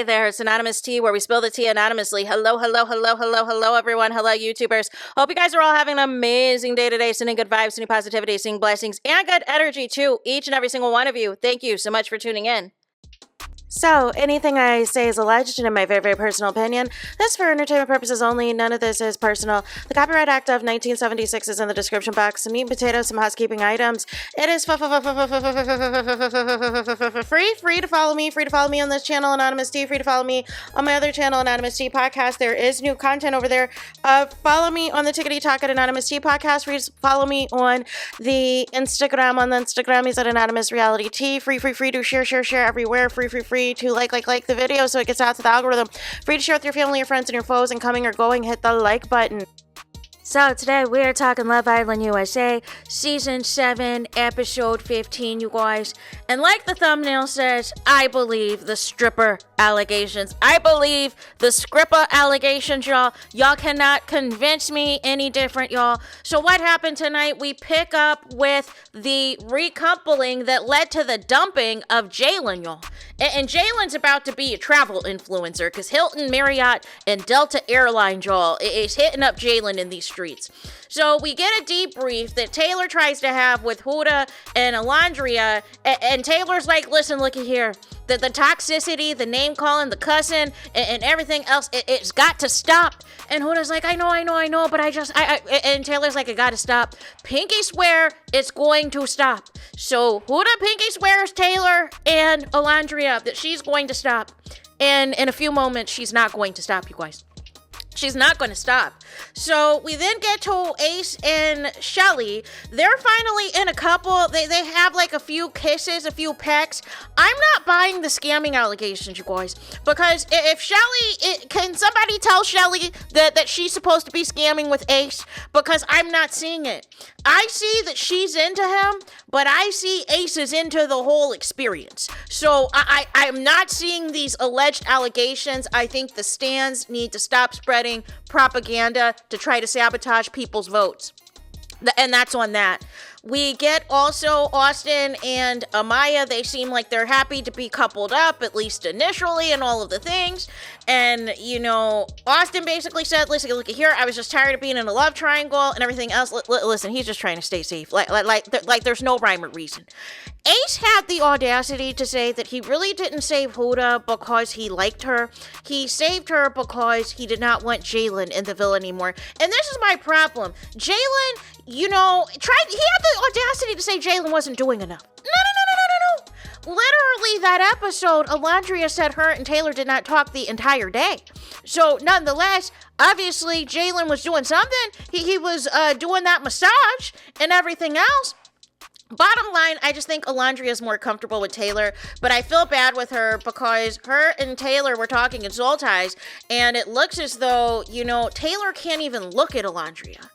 Hey there, it's Anonymous Tea, where we spill the tea anonymously. Hello, everyone. Hello, YouTubers. Hope you guys are all having an amazing day today, sending good vibes, sending positivity, sending blessings, and good energy to each and every single one of you. Thank you so much for tuning in. So, anything I say is alleged and in my very, very personal opinion. This is for entertainment purposes only. None of this is personal. The Copyright Act of 1976 is in the description box. Some meat and potatoes, some housekeeping items. It is free to follow me. Free to follow me on this channel, Anonymous Tea. Free to follow me on my other channel, Anonymous Tea Podcast. There is new content over there. Follow me on the Tickety Talk at Anonymous Tea Podcast. Free to follow me on the Instagram. On the Instagram, he's at Anonymous Reality Tea. Free to share everywhere. Free to like the video so it gets out to the algorithm. Free to share with your family, your friends, and your foes, and coming or going, hit the like button. So today we are talking Love Island USA, Season 7, Episode 15, you guys. And like the thumbnail says, I believe the stripper allegations. I believe the stripper allegations, y'all. Y'all cannot convince me any different, y'all. So what happened tonight? We pick up with the recoupling that led to the dumping of Jalen, y'all. And Jalen's about to be a travel influencer because Hilton, Marriott, and Delta Airlines, y'all, is hitting up Jalen in these streets. So we get a debrief that Taylor tries to have with Huda and Alondria, and Taylor's like, listen, looky here. The toxicity, the name calling, the cussing, and everything else, it's got to stop. And Huda's like, I know, but and Taylor's like, it got to stop. Pinky swear it's going to stop. So Huda pinky swears Taylor and Alondria that she's going to stop. And in a few moments, she's not going to stop, you guys. She's not going to stop. So we then get to Ace and Shelly. They're finally in a couple. They have like a few kisses, a few pecks. I'm not buying the scamming allegations, you guys. Because if Shelly, can somebody tell Shelly that she's supposed to be scamming with Ace? Because I'm not seeing it. I see that she's into him, but I see Ace is into the whole experience. So I'm not seeing these alleged allegations. I think the stands need to stop spreading propaganda to try to sabotage people's votes. And that's on that. We get also Austin and Amaya. They seem like they're happy to be coupled up, at least initially, and all of the things. And, you know, Austin basically said, listen, look here, I was just tired of being in a love triangle and everything else. Listen, he's just trying to stay safe. Like there's no rhyme or reason. Ace had the audacity to say that he really didn't save Huda because he liked her. He saved her because he did not want Jalen in the villa anymore. And this is my problem. Jalen, you know, he had the audacity to say Jalen wasn't doing enough. No. Literally, that episode, Alondria said her and Taylor did not talk the entire day. So, nonetheless, obviously, Jalen was doing something. He was doing that massage and everything else. Bottom line, I just think Alondria is more comfortable with Taylor, but I feel bad with her because her and Taylor were talking in soul ties, and it looks as though, you know, Taylor can't even look at Alondria.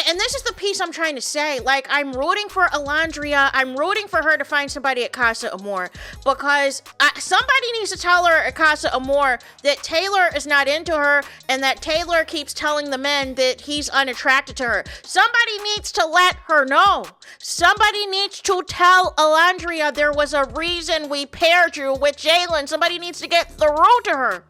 And this is the piece I'm trying to say. Like, I'm rooting for Alondria. I'm rooting for her to find somebody at Casa Amor because somebody needs to tell her at Casa Amor that Taylor is not into her and that Taylor keeps telling the men that he's unattracted to her. Somebody needs to let her know. Somebody needs to tell Alondria there was a reason we paired you with Jalen. Somebody needs to get through to her.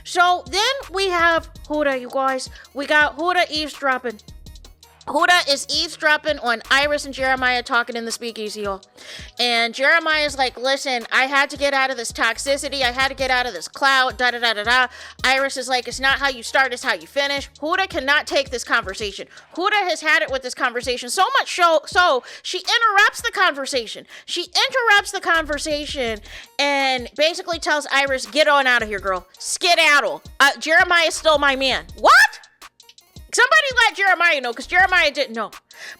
So then we have Huda, you guys. We got Huda eavesdropping. Huda is eavesdropping on Iris and Jeremiah talking in the speakeasy, y'all. And Jeremiah's like, listen, I had to get out of this toxicity. I had to get out of this cloud, da-da-da-da-da. Iris is like, it's not how you start, it's how you finish. Huda cannot take this conversation. Huda has had it with this conversation so much so she interrupts the conversation. She interrupts the conversation and basically tells Iris, get on out of here, girl. Skedaddle. Jeremiah's still my man. What? Somebody let Jeremiah know, because Jeremiah didn't know.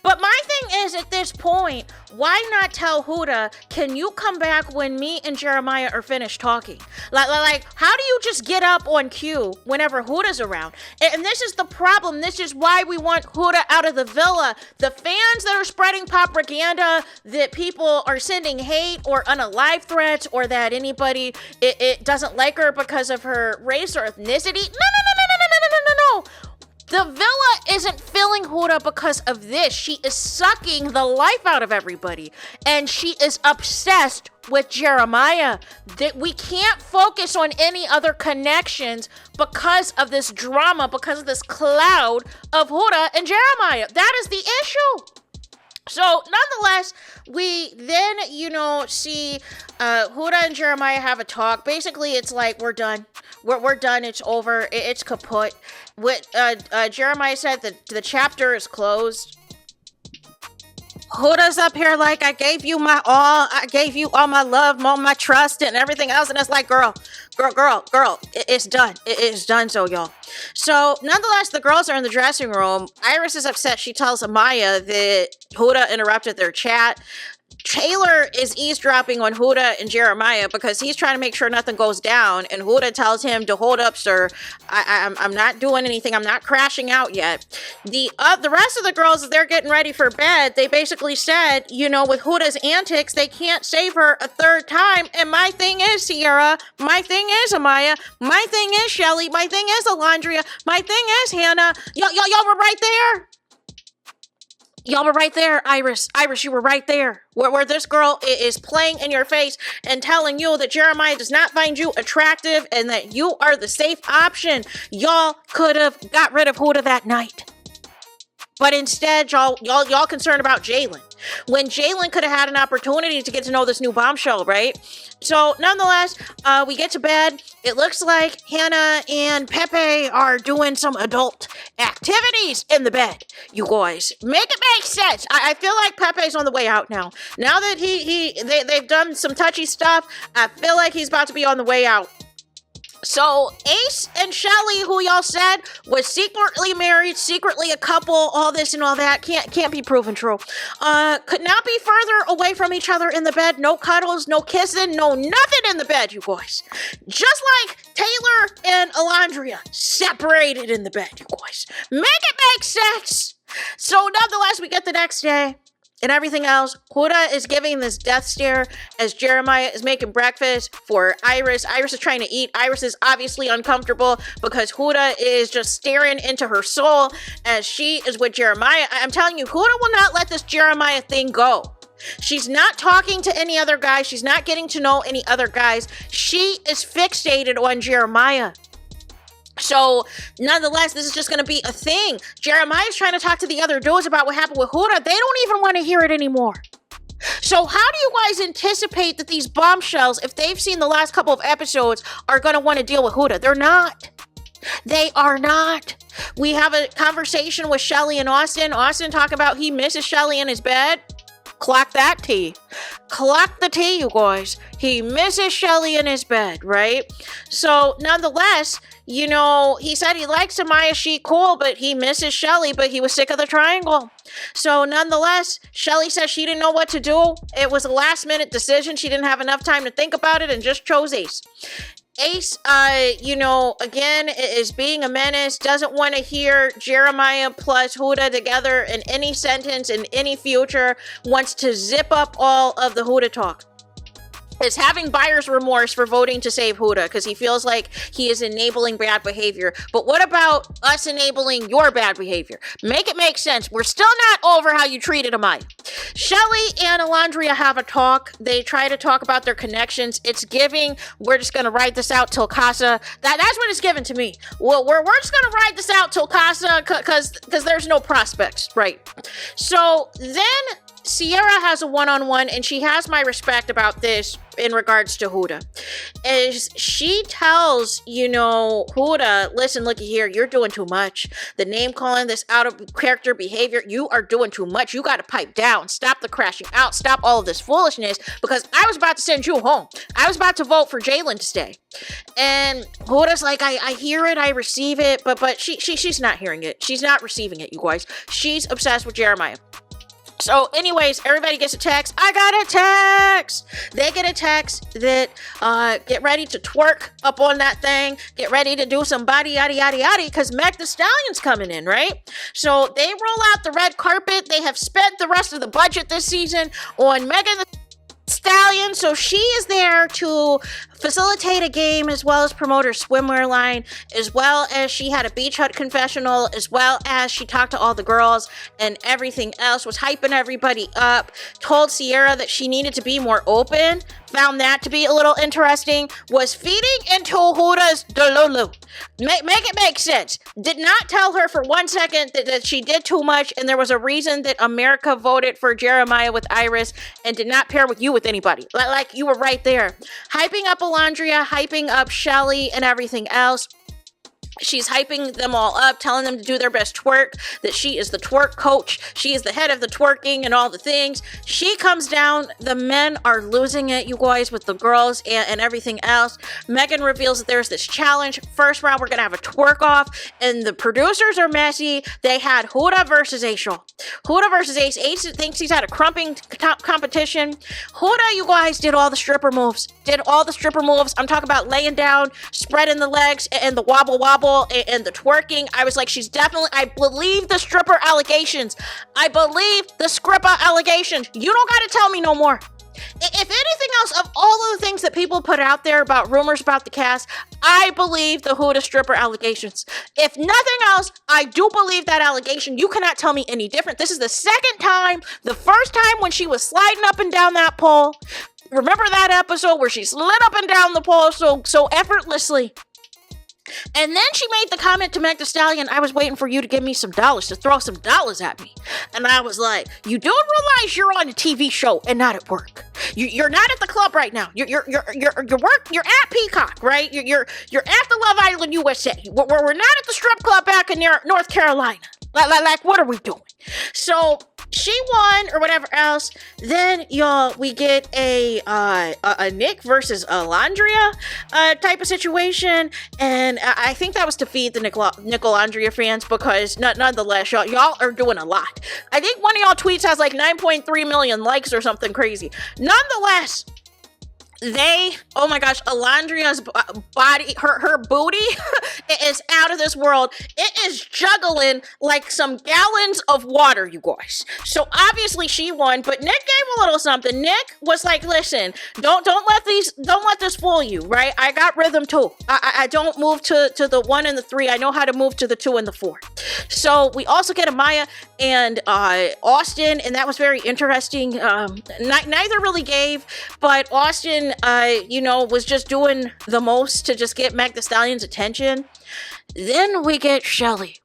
But my thing is, at this point, why not tell Huda, can you come back when me and Jeremiah are finished talking? Like, how do you just get up on cue whenever Huda's around? And this is the problem. This is why we want Huda out of the villa. The fans that are spreading propaganda that people are sending hate or unalive threats or that anybody it doesn't like her because of her race or ethnicity. No. The villa isn't filling Huda because of this. She is sucking the life out of everybody. And she is obsessed with Jeremiah. That we can't focus on any other connections because of this drama, because of this cloud of Huda and Jeremiah. That is the issue. So, nonetheless, we then, see Huda and Jeremiah have a talk. Basically, it's like, we're done. We're done. It's over. It's kaput. What Jeremiah said, the chapter is closed. Huda's up here like, I gave you my all. I gave you all my love, all my trust, and everything else. And it's like, girl, it's done. It is done, so y'all. So, nonetheless, the girls are in the dressing room. Iris is upset. She tells Amaya that Huda interrupted their chat. Taylor is eavesdropping on Huda and Jeremiah because he's trying to make sure nothing goes down. And Huda tells him to hold up, sir. I'm not doing anything. I'm not crashing out yet. The rest of the girls, as they're getting ready for bed, they basically said, with Huda's antics, they can't save her a third time. And my thing is, Sierra. My thing is, Amaya. My thing is, Shelly. My thing is, Alondria. My thing is, Hannah. Y'all were right there. Y'all were right there, Iris. Iris, you were right there. Where this girl is playing in your face and telling you that Jeremiah does not find you attractive and that you are the safe option. Y'all could have got rid of Huda that night. But instead, y'all concerned about Jalen. When Jalen could have had an opportunity to get to know this new bombshell, right? So, nonetheless, we get to bed. It looks like Hannah and Pepe are doing some adult activities in the bed. You guys, make it make sense. I feel like Pepe's on the way out now. Now that they've done some touchy stuff, I feel like he's about to be on the way out. So, Ace and Shelly, who y'all said was secretly married, secretly a couple, all this and all that, can't be proven true. Could not be further away from each other in the bed. No cuddles, no kissing, no nothing in the bed, you guys. Just like Taylor and Alondria separated in the bed, you guys. Make it make sense. So, nonetheless, we get the next day. And everything else, Huda is giving this death stare as Jeremiah is making breakfast for Iris. Iris is trying to eat. Iris is obviously uncomfortable because Huda is just staring into her soul as she is with Jeremiah. I'm telling you, Huda will not let this Jeremiah thing go. She's not talking to any other guys. She's not getting to know any other guys. She is fixated on Jeremiah. So, nonetheless, this is just going to be a thing. Jeremiah's trying to talk to the other dudes about what happened with Huda. They don't even want to hear it anymore. So, how do you guys anticipate that these bombshells, if they've seen the last couple of episodes, are going to want to deal with Huda? They're not. They are not. We have a conversation with Shelly and Austin. Austin talking about he misses Shelly in his bed. Clock that tea. Clock the tea, you guys. He misses Shelly in his bed, right? So, nonetheless, he said he likes Amaya, she cool, but he misses Shelly, but he was sick of the triangle. So, nonetheless, Shelly says she didn't know what to do. It was a last-minute decision. She didn't have enough time to think about it and just chose Ace. Ace, again, is being a menace, doesn't want to hear Jeremiah plus Huda together in any sentence in any future, wants to zip up all of the Huda talk. Is having buyer's remorse for voting to save Huda because he feels like he is enabling bad behavior. But what about us enabling your bad behavior? Make it make sense. We're still not over how you treated Amaya. Shelly and Alondria have a talk. They try to talk about their connections. It's giving, we're just going to ride this out till Casa. That's what it's given to me. Well, we're just going to ride this out till Casa because there's no prospects, right? So then Sierra has a one-on-one, and she has my respect about this in regards to Huda. As she tells, Huda, listen, looky here, you're doing too much. The name calling, this out of character behavior, you are doing too much. You got to pipe down. Stop the crashing out. Stop all of this foolishness because I was about to send you home. I was about to vote for Jalen to stay. And Huda's like, I hear it, I receive it, but she's not hearing it. She's not receiving it, you guys. She's obsessed with Jeremiah. So anyways, everybody gets a text. I got a text. They get a text that get ready to twerk up on that thing. Get ready to do some body yaddy yaddy yaddy because Meg the Stallion's coming in, right? So they roll out the red carpet. They have spent the rest of the budget this season on Megan the Stallion. So she is there to facilitate a game as well as promote her swimwear line, as well as she had a beach hut confessional, as well as she talked to all the girls and everything else, was hyping everybody up, told Sierra that she needed to be more open, found that to be a little interesting, was feeding into Huda's Delulu. Make it make sense. Did not tell her for 1 second that she did too much, and there was a reason that America voted for Jeremiah with Iris and did not pair with you with anybody. Like, you were right there. Hyping up Alondria, hyping up Shelly and everything else. She's hyping them all up, telling them to do their best twerk, that she is the twerk coach. She is the head of the twerking and all the things. She comes down. The men are losing it, you guys, with the girls and everything else. Megan reveals that there's this challenge. First round, we're going to have a twerk off, and the producers are messy. They had Huda versus Ace. Huda versus Ace. Ace thinks he's had a crumping competition. Huda, you guys, did all the stripper moves. I'm talking about laying down, spreading the legs, and the wobble and the twerking. I was like, I believe the stripper allegations. You don't gotta tell me no more. If anything else, of all of the things that people put out there about rumors about the cast, I believe the Huda stripper allegations. If nothing else, I do believe that allegation. You cannot tell me any different. This is the second time. The first time when she was sliding up and down that pole. Remember that episode where she slid up and down the pole so effortlessly? And then she made the comment to Meg Thee Stallion, I was waiting for you to give me some dollars, to throw some dollars at me. And I was like, you do realize you're on a TV show and not at work. You're not at the club right now. You're at Peacock, right? You're at the Love Island USA. We're not at the strip club back in North Carolina. Like, what are we doing? So she won or whatever else. Then, y'all, we get a Nick versus Alondria type of situation. And I think that was to feed the Nick Alondria fans, because nonetheless, y'all are doing a lot. I think one of y'all tweets has like 9.3 million likes or something crazy. Nonetheless, oh my gosh, Alondria's body, her booty is out of this world. It is juggling like some gallons of water, you guys. So obviously she won, but Nick gave a little something. Nick was like, listen, don't let this fool you, right? I got rhythm too. I don't move to the 1 and the 3. I know how to move to the 2 and the 4. So we also get Amaya and Austin, and that was very interesting. Neither really gave, but Austin was just doing the most to just get Meg Thee Stallion's attention. Then we get Shelly.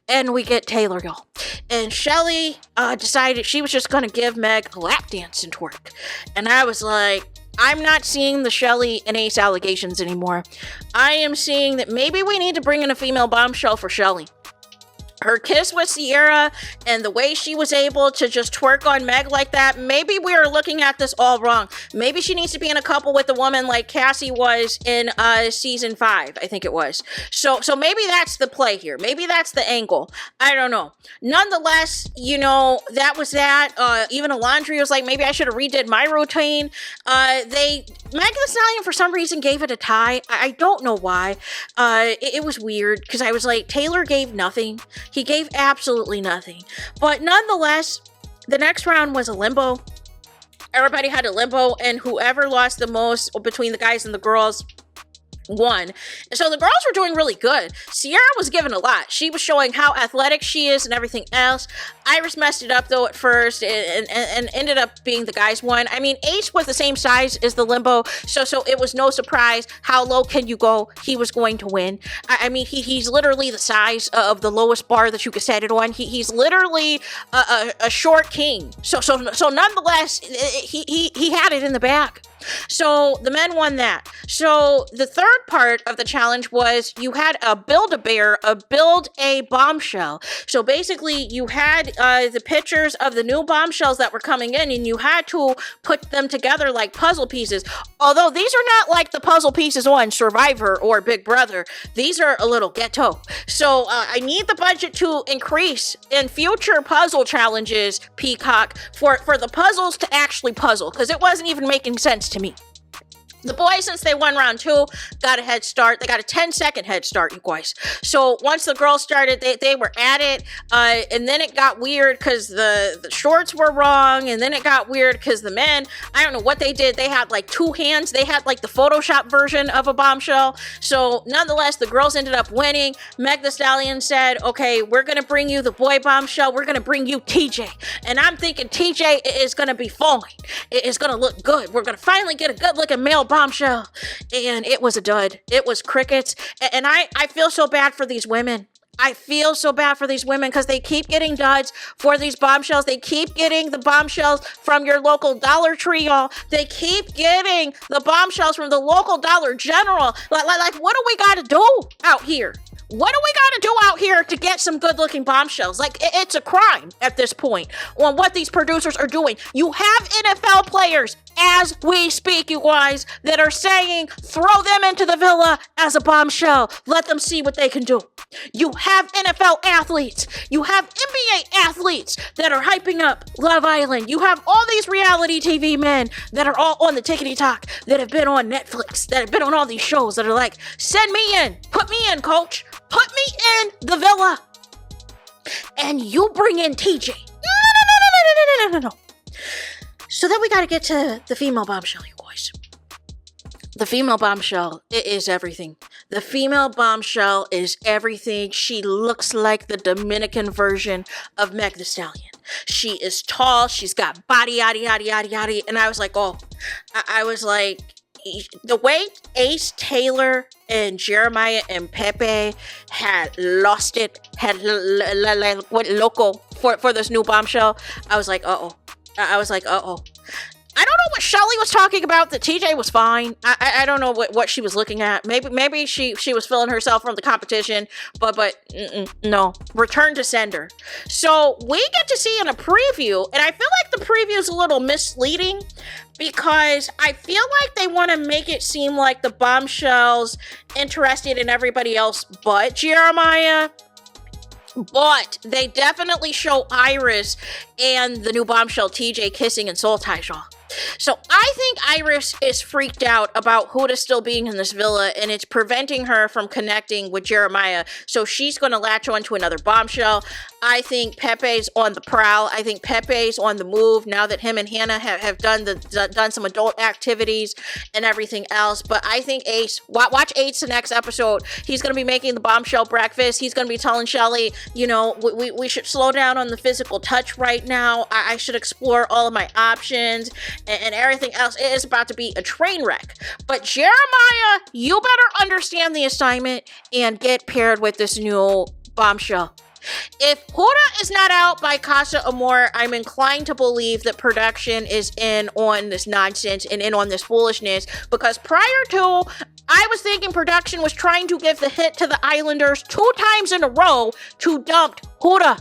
And we get Taylor, y'all. And Shelly decided she was just going to give Meg a lap dance and twerk. And I was like, I'm not seeing the Shelly and Ace allegations anymore. I am seeing that maybe we need to bring in a female bombshell for Shelly. Her kiss with Sierra and the way she was able to just twerk on Meg like that, maybe we are looking at this all wrong. Maybe she needs to be in a couple with a woman like Cassie was in season 5, I think it was. So maybe that's the play here. Maybe that's the angle. I don't know. Nonetheless, that was that. Even Alondria was like, maybe I should have redid my routine. Meg Thee Stallion, for some reason, gave it a tie. I don't know why. It was weird, because I was like, Taylor gave nothing. He gave absolutely nothing. But nonetheless, the next round was a limbo. Everybody had a limbo, and whoever lost the most between the guys and the girls won. And so the girls were doing really good. Sierra was given a lot. She was showing how athletic she is and everything else. Iris messed it up though at first and ended up being the guys one. I mean, Ace was the same size as the limbo, so it was no surprise. How low can you go? He was going to win. I mean, he's literally the size of the lowest bar that you could set it on. He's literally a short king. So nonetheless, he had it in the bag. So the men won that. So the third part of the challenge was you had a Build-A-Bear, build a bombshell. So basically you had the pictures of the new bombshells that were coming in, and you had to put them together like puzzle pieces. Although these are not like the puzzle pieces on Survivor or Big Brother. These are a little ghetto. So I need the budget to increase in future puzzle challenges, Peacock, for the puzzles to actually puzzle, because it wasn't even making sense to me. The boys, since they won round 2, got a head start. They got a 10-second head start, you guys. So once the girls started, they were at it. And then it got weird because the shorts were wrong. And then it got weird because the men, I don't know what they did. They had like 2 hands. They had like the Photoshop version of a bombshell. So nonetheless, the girls ended up winning. Meg Thee Stallion said, okay, we're going to bring you the boy bombshell. We're going to bring you TJ. And I'm thinking TJ is going to be fine. It is going to look good. We're going to finally get a good looking male bombshell. And it was a dud. It was crickets. And I feel so bad for these women. I feel so bad for these women because they keep getting duds for these bombshells. They keep getting the bombshells from your local Dollar Tree, y'all. They keep getting the bombshells from the local Dollar General. Like what do we got to do out here? What do we got to do out here to get some good-looking bombshells? Like, it's a crime at this point on what these producers are doing. You have NFL players, as we speak, you guys, that are saying, throw them into the villa as a bombshell. Let them see what they can do. You have NFL athletes. You have NBA athletes that are hyping up Love Island. You have all these reality TV men that are all on the tickety talk, that have been on Netflix, that have been on all these shows that are like, send me in. Put me in, coach. Put me in the villa. And you bring in TJ. No. So then we got to get to the female bombshell, you guys. The female bombshell is everything. The female bombshell is everything. She looks like the Dominican version of Meg Thee Stallion. She is tall. She's got body, yaddy. And I was like, oh, I was like, the way Ace Taylor and Jeremiah and Pepe had lost it, had went loco for this new bombshell, I was like, uh-oh. I don't know what Shelly was talking about, that TJ was fine. I don't know what she was looking at. Maybe she was feeling herself from the competition, but no. Return to sender. So we get to see in a preview, and I feel like the preview is a little misleading because I feel like they want to make it seem like the bombshell's interested in everybody else but Jeremiah. But they definitely show Iris and the new bombshell TJ kissing in Soul Ties, y'all. So I think Iris is freaked out about Huda still being in this villa, and it's preventing her from connecting with Jeremiah. So she's going to latch on to another bombshell. I think Pepe's on the prowl. I think Pepe's on the move now that him and Hannah have done some adult activities and everything else. But I think Ace, watch Ace the next episode. He's going to be making the bombshell breakfast. He's going to be telling Shelly, you know, we should slow down on the physical touch right now. I should explore all of my options. And everything else. It is about to be a train wreck. But Jeremiah, you better understand the assignment and get paired with this new bombshell. If Huda is not out by Casa Amor, I'm inclined to believe that production is in on this nonsense and in on this foolishness, because prior to, I was thinking production was trying to give the hit to the Islanders 2 times in a row to dump Huda.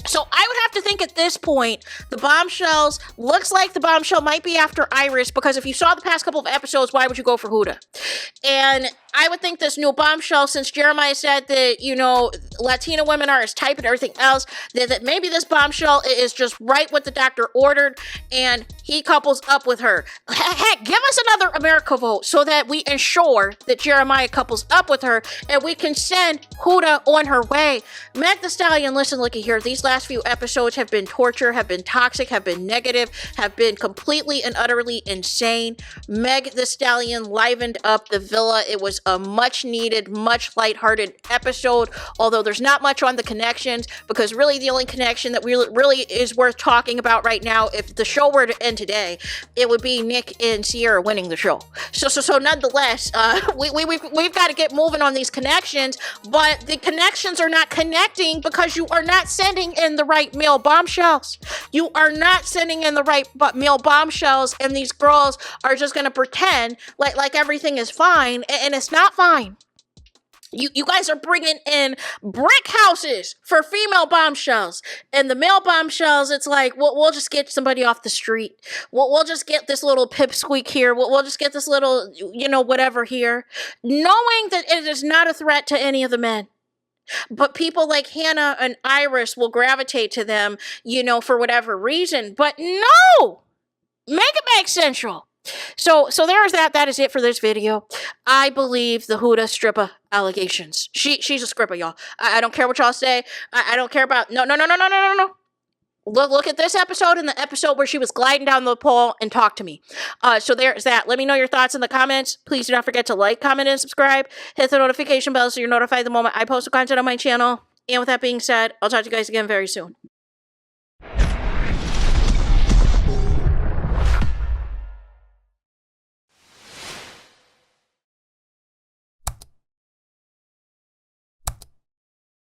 So I would have to think at this point, the bombshells, looks like the bombshell might be after Iris, because if you saw the past couple of episodes, why would you go for Huda? And I would think this new bombshell, since Jeremiah said that, you know, Latina women are his type and everything else, that maybe this bombshell is just right what the doctor ordered, and he couples up with her. Heck, give us another America vote so that we ensure that Jeremiah couples up with her, and we can send Huda on her way. Meg Thee Stallion, listen, looky here. These last few episodes have been torture, have been toxic, have been negative, have been completely and utterly insane. Meg Thee Stallion livened up the villa. It was a much needed, much lighthearted episode, although there's not much on the connections, because really the only connection that really is worth talking about right now, if the show were to end today, it would be Nick and Sierra winning the show. So nonetheless, we've got to get moving on these connections, but the connections are not connecting because you are not sending in the right male bombshells. You are not sending in the right male bombshells, and these girls are just going to pretend like everything is fine, and it's not fine. You guys are bringing in brick houses for female bombshells, and the male bombshells, it's like, we'll just get somebody off the street. We'll just get this little pipsqueak here. We'll just get this little, whatever here, knowing that it is not a threat to any of the men. But people like Hannah and Iris will gravitate to them, for whatever reason. But no! Make it make Central. So there's that. That is it for this video. I believe the Huda stripper allegations. She's a stripper, y'all. I don't care what y'all say. I don't care about no. Look at this episode and the episode where she was gliding down the pole and talk to me. So there's that. Let me know your thoughts in the comments. Please do not forget to like, comment, and subscribe. Hit the notification bell so you're notified the moment I post content on my channel. And with that being said, I'll talk to you guys again very soon.